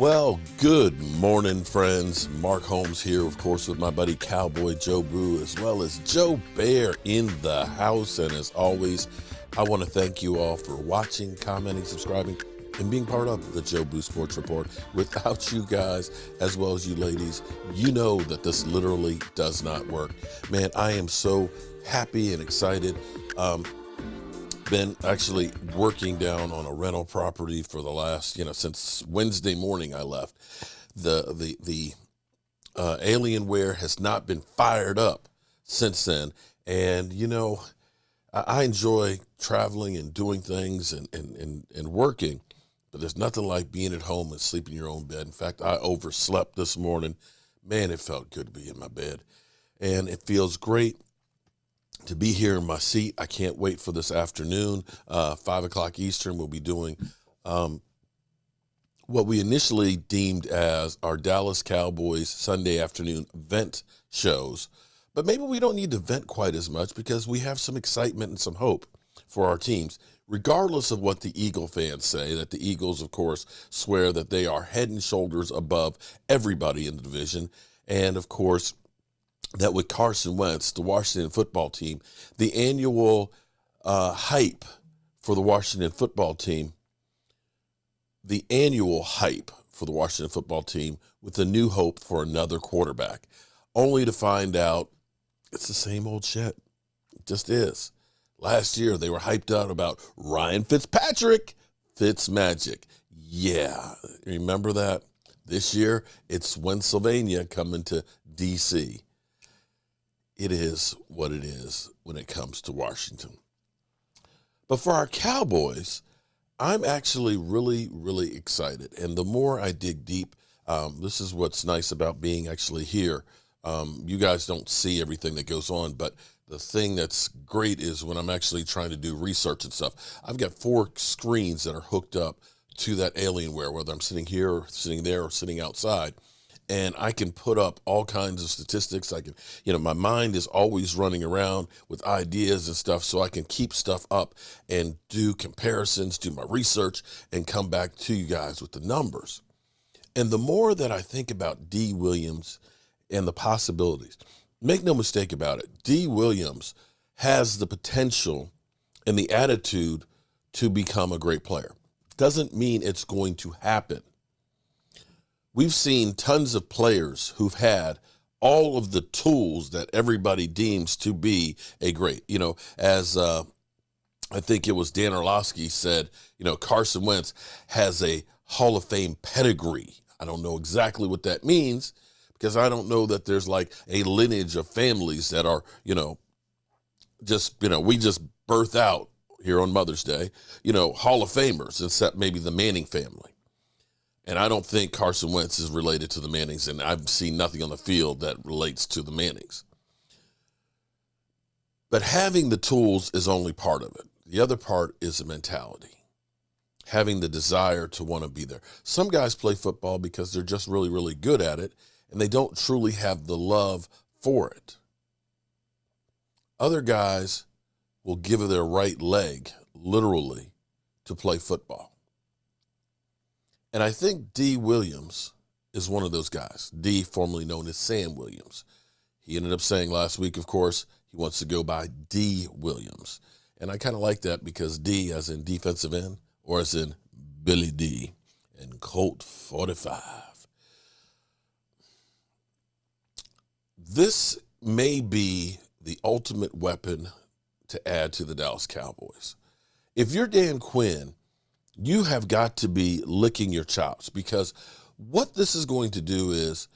Well, good morning, friends. Mark Holmes here, of course, with my buddy Cowboy Joe Boo, as well as Joe Bear in the house. And as always, I want to thank you all for watching, commenting, subscribing, and being part of the Joe Boo Sports Report. Without you guys, as well as you ladies, you know that this literally does not work. Man, I am so happy and excited. Been actually working down on a rental property for the last, since Wednesday morning I left. The Alienware has not been fired up since then. And, I enjoy traveling and doing things and working, but there's nothing like being at home and sleeping in your own bed. In fact, I overslept this morning. Man, it felt good to be in my bed. And it feels great to be here in my seat. I can't wait for this afternoon, 5 o'clock Eastern. We'll be doing what we initially deemed as our Dallas Cowboys Sunday afternoon vent shows. But maybe we don't need to vent quite as much because we have some excitement and some hope for our teams, regardless of what the Eagle fans say, that the Eagles, of course, swear that they are head and shoulders above everybody in the division. And, of course, that with Carson Wentz, the Washington football team, the annual hype for the Washington football team, with a new hope for another quarterback, only to find out it's the same old shit. It just is. Last year, they were hyped out about Ryan Fitzpatrick, Fitzmagic. Yeah, remember that? This year, it's Pennsylvania coming to D.C. It is what it is when it comes to Washington. But for our Cowboys, I'm actually really, really excited. And the more I dig deep, this is what's nice about being actually here. You guys don't see everything that goes on, but the thing that's great is when I'm actually trying to do research and stuff, I've got 4 screens that are hooked up to that Alienware, whether I'm sitting here or sitting there or sitting outside. And I can put up all kinds of statistics. I can, my mind is always running around with ideas and stuff, so I can keep stuff up and do comparisons, do my research, and come back to you guys with the numbers. And the more that I think about Dee Willams and the possibilities, make no mistake about it, Dee Willams has the potential and the attitude to become a great player. Doesn't mean it's going to happen. We've seen tons of players who've had all of the tools that everybody deems to be a great, as I think it was Dan Orlovsky said, Carson Wentz has a Hall of Fame pedigree. I don't know exactly what that means because I don't know that there's like a lineage of families that are, we just birth out here on Mother's Day, Hall of Famers, except maybe the Manning family. And I don't think Carson Wentz is related to the Mannings, and I've seen nothing on the field that relates to the Mannings. But having the tools is only part of it. The other part is the mentality, having the desire to want to be there. Some guys play football because they're just really, really good at it, and they don't truly have the love for it. Other guys will give their right leg, literally, to play football. And I think Dee Willams is one of those guys. Dee, formerly known as Sam Williams. He ended up saying last week, of course, he wants to go by Dee Willams. And I kind of like that because D as in defensive end or as in Billy D and Colt 45. This may be the ultimate weapon to add to the Dallas Cowboys. If you're Dan Quinn, you have got to be licking your chops because what this is going to do is,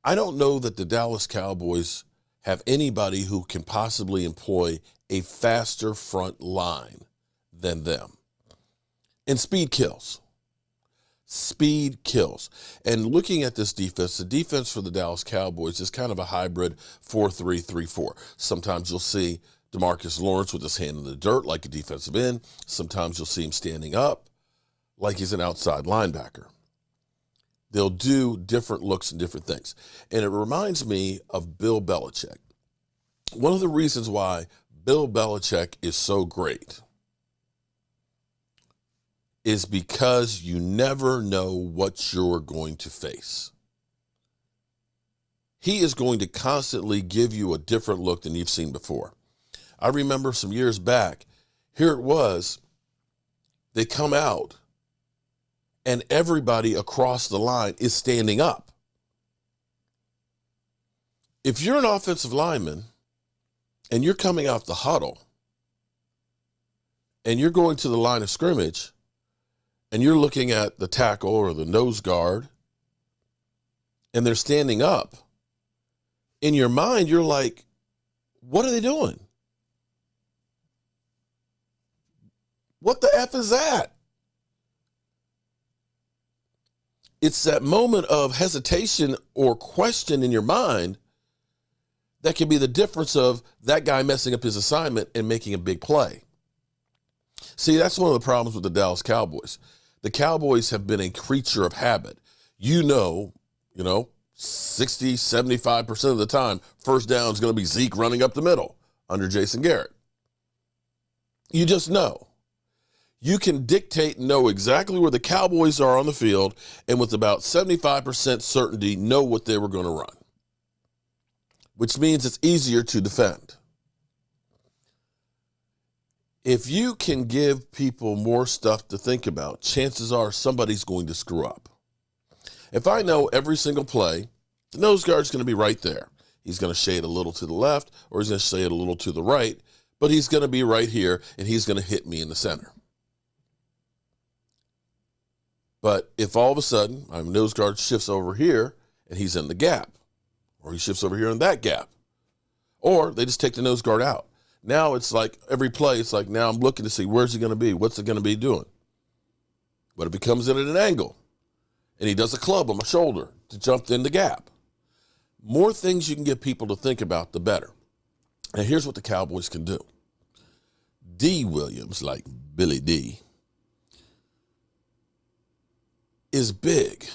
I don't know that the Dallas Cowboys have anybody who can possibly employ a faster front line than them. And speed kills. Speed kills. And looking at this defense, the defense for the Dallas Cowboys is kind of a hybrid 4-3-3-4. Sometimes you'll see DeMarcus Lawrence with his hand in the dirt like a defensive end. Sometimes you'll see him standing up like he's an outside linebacker. They'll do different looks and different things. And it reminds me of Bill Belichick. One of the reasons why Bill Belichick is so great is because you never know what you're going to face. He is going to constantly give you a different look than you've seen before. I remember some years back, here it was, they come out and everybody across the line is standing up. If you're an offensive lineman and you're coming out the huddle and you're going to the line of scrimmage and you're looking at the tackle or the nose guard and they're standing up, in your mind, you're like, what are they doing? What the F is that? It's that moment of hesitation or question in your mind that can be the difference of that guy messing up his assignment and making a big play. See, that's one of the problems with the Dallas Cowboys. The Cowboys have been a creature of habit. You know, 60, 75% of the time, first down is going to be Zeke running up the middle under Jason Garrett. You just know. You can dictate and know exactly where the Cowboys are on the field and with about 75% certainty know what they were going to run, which means it's easier to defend. If you can give people more stuff to think about, chances are somebody's going to screw up. If I know every single play, the nose guard's going to be right there. He's going to shade a little to the left or he's going to shade a little to the right, but he's going to be right here and he's going to hit me in the center. But if all of a sudden my nose guard shifts over here and he's in the gap, or he shifts over here in that gap, or they just take the nose guard out. Now it's like every play, it's like now I'm looking to see where's he going to be? What's it going to be doing? But if he comes in at an angle and he does a club on my shoulder to jump in the gap, more things you can get people to think about, the better. And here's what the Cowboys can do. Dee Willams, like Billy D, is big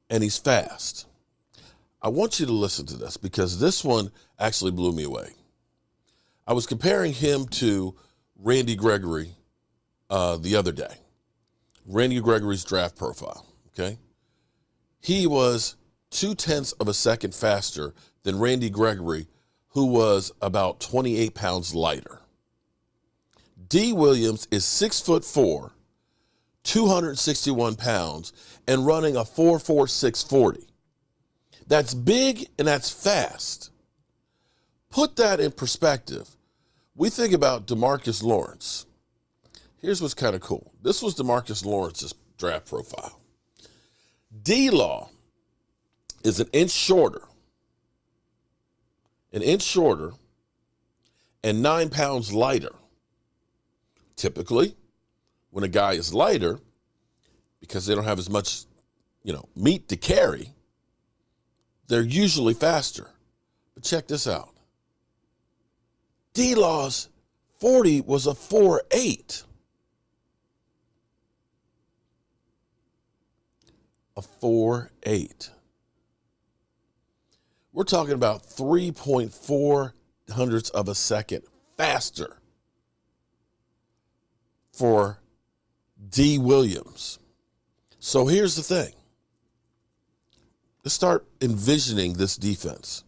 and he's fast. I want you to listen to this because this one actually blew me away. I was comparing him to Randy Gregory the other day. Randy Gregory's draft profile, okay? He was 0.2 of a second faster than Randy Gregory, who was about 28 pounds lighter. Dee Willams is 6'4", 261 pounds, and running a 4.46 40. That's big and that's fast. Put that in perspective. We think about DeMarcus Lawrence. Here's what's kind of cool. This was DeMarcus Lawrence's draft profile. D-Law is an inch shorter and 9 pounds lighter. Typically, when a guy is lighter, because they don't have as much, meat to carry, they're usually faster. But check this out. D-Law's 40 was a 4.8. A 4.8. We're talking about 3.4 hundredths of a second faster for Dee Willams. So here's the thing. Let's start envisioning this defense.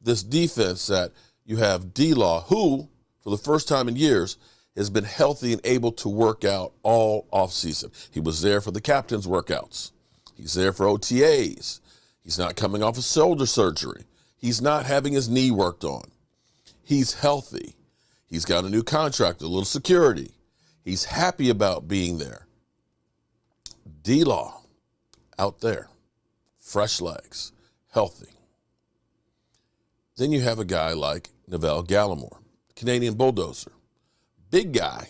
This defense that you have D-Law, who, for the first time in years, has been healthy and able to work out all offseason. He was there for the captain's workouts. He's there for OTAs. He's not coming off of shoulder surgery. He's not having his knee worked on. He's healthy. He's got a new contract, a little security. He's happy about being there. D-Law, out there, fresh legs, healthy. Then you have a guy like Neville Gallimore, Canadian bulldozer. Big guy,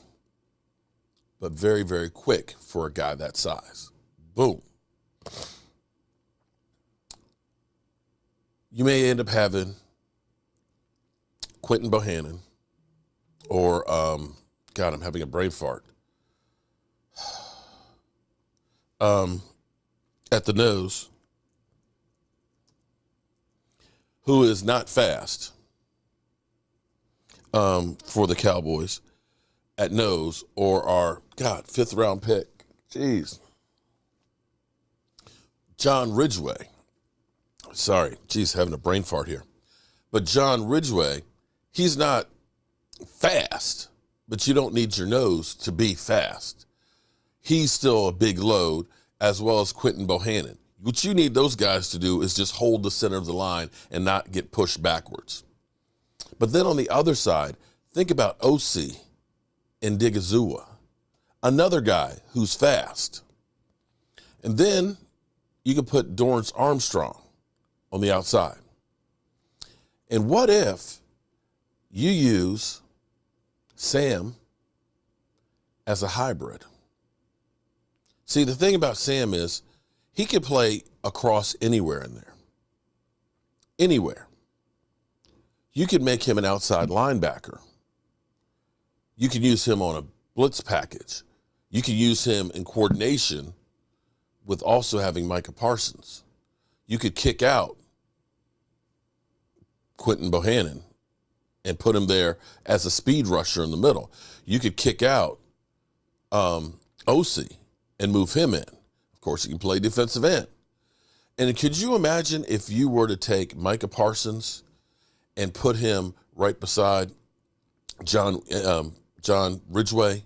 but very, very quick for a guy that size. Boom. You may end up having Quentin Bohannon or, God, I'm having a brain fart. At the nose, who is not fast for the Cowboys. at nose, or our, God, 5th round pick. Jeez. John Ridgeway. Sorry, geez, having a brain fart here. But John Ridgeway, he's not fast, but you don't need your nose to be fast. He's still a big load, as well as Quinton Bohannon. What you need those guys to do is just hold the center of the line and not get pushed backwards. But then on the other side, think about OC and Digazua, another guy who's fast. And then you can put Dorrance Armstrong on the outside. And what if you use Sam as a hybrid? See, the thing about Sam is he can play across anywhere in there. Anywhere. You could make him an outside linebacker. You can use him on a blitz package. You can use him in coordination with also having Micah Parsons. You could kick out Quinton Bohannon and put him there as a speed rusher in the middle. You could kick out OC and move him in. Of course, he can play defensive end. And could you imagine if you were to take Micah Parsons and put him right beside John Ridgeway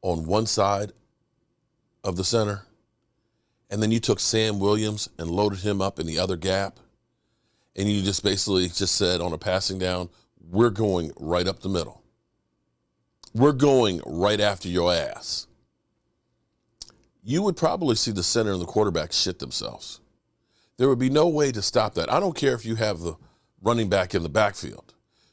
on one side of the center, and then you took Sam Williams and loaded him up in the other gap, and you just basically just said on a passing down, we're going right up the middle. We're going right after your ass. You would probably see the center and the quarterback shit themselves. There would be no way to stop that. I don't care if you have the running back in the backfield.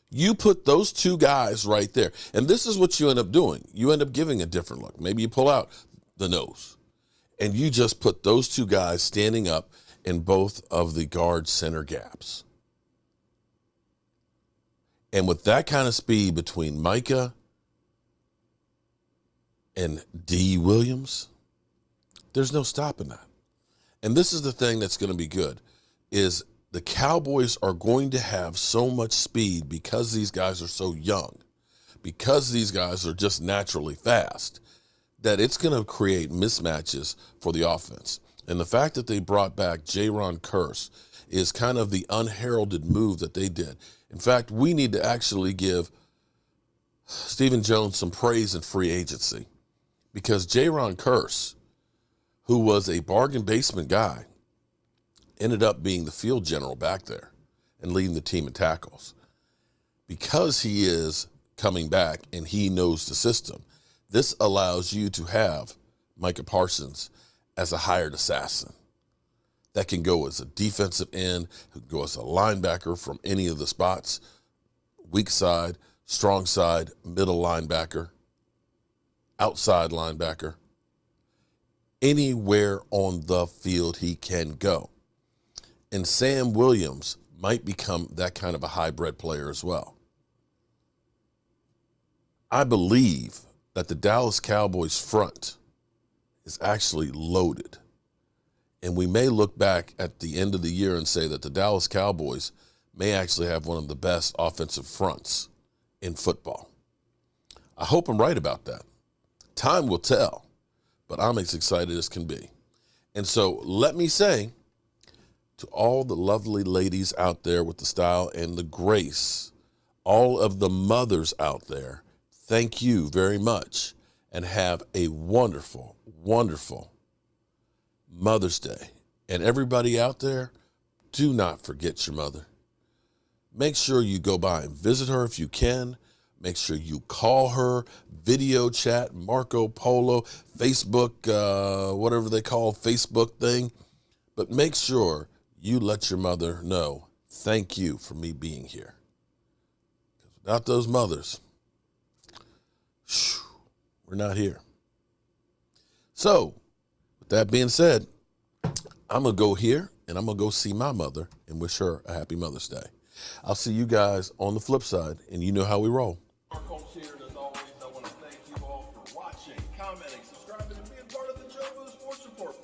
You put those two guys right there. And this is what you end up doing. You end up giving a different look. Maybe you pull out the nose. And you just put those two guys standing up in both of the guard center gaps. And with that kind of speed between Micah and Dee Willams, there's no stopping that. And this is the thing that's going to be good, is the Cowboys are going to have so much speed because these guys are so young, because these guys are just naturally fast, that it's going to create mismatches for the offense. And the fact that they brought back Jaron Kearse is kind of the unheralded move that they did. In fact, we need to actually give Stephen Jones some praise in free agency, because Jaron Kearse, who was a bargain basement guy, ended up being the field general back there and leading the team in tackles. Because he is coming back and he knows the system, this allows you to have Micah Parsons as a hired assassin that can go as a defensive end, who can go as a linebacker from any of the spots, weak side, strong side, middle linebacker, outside linebacker. Anywhere on the field he can go. And Sam Williams might become that kind of a hybrid player as well. I believe that the Dallas Cowboys front is actually loaded. And we may look back at the end of the year and say that the Dallas Cowboys may actually have one of the best offensive fronts in football. I hope I'm right about that. Time will tell, but I'm as excited as can be. And so let me say to all the lovely ladies out there with the style and the grace, all of the mothers out there, thank you very much, and have a wonderful, wonderful Mother's Day. And everybody out there, do not forget your mother. Make sure you go by and visit her if you can. Make sure you call her, video chat, Marco Polo, Facebook, whatever they call Facebook thing. But make sure you let your mother know, thank you for me being here. Without those mothers, we're not here. So, with that being said, I'm going to go here and I'm going to go see my mother and wish her a happy Mother's Day. I'll see you guys on the flip side, and you know how we roll. Holmes here, and as always, I want to thank you all for watching, commenting, subscribing, and being part of the Joe Sports Report.